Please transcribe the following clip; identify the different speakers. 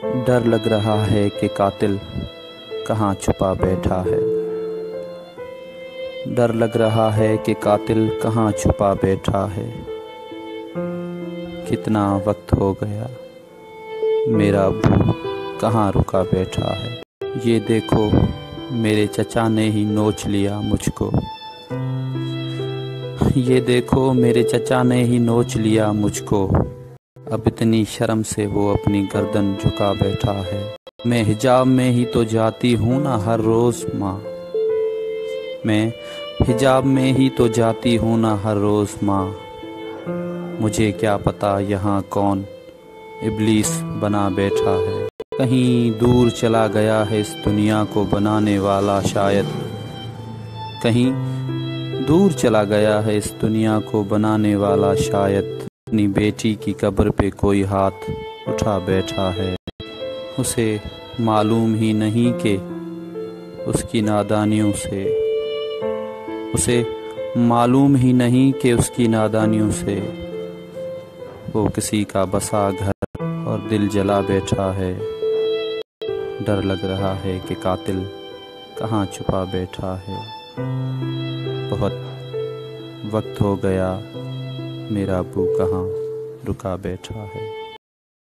Speaker 1: ڈر لگ رہا ہے کہ قاتل کہاں چھپا بیٹھا ہے۔ ڈر لگ رہا ہے کہ قاتل کہاں چھپا بیٹھا ہے۔ کتنا وقت ہو گیا میرا ابو کہاں رکا بیٹھا ہے۔ یہ دیکھو میرے چچا نے ہی نوچ لیا مجھ کو۔ یہ دیکھو میرے چچا نے ہی نوچ لیا مجھ کو۔ اب اتنی شرم سے وہ اپنی گردن جھکا بیٹھا ہے۔ میں حجاب میں ہی تو جاتی ہوں نا ہر روز ماں۔ میں حجاب میں ہی تو جاتی ہوں نا ہر روز ماں۔ مجھے کیا پتا یہاں کون ابلیس بنا بیٹھا ہے۔ کہیں دور چلا گیا ہے اس دنیا کو بنانے والا شاید۔ کہیں دور چلا گیا ہے اس دنیا کو بنانے والا شاید۔ اپنی بیٹی کی قبر پہ کوئی ہاتھ اٹھا بیٹھا ہے۔ اسے معلوم ہی نہیں کہ اس کی نادانیوں سے اسے معلوم ہی نہیں کہ اس کی نادانیوں سے وہ کسی کا بسا گھر اور دل جلا بیٹھا ہے۔ ڈر لگ رہا ہے کہ قاتل کہاں چھپا بیٹھا ہے۔ بہت وقت ہو گیا میرا ابو کہاں رکا بیٹھا ہے۔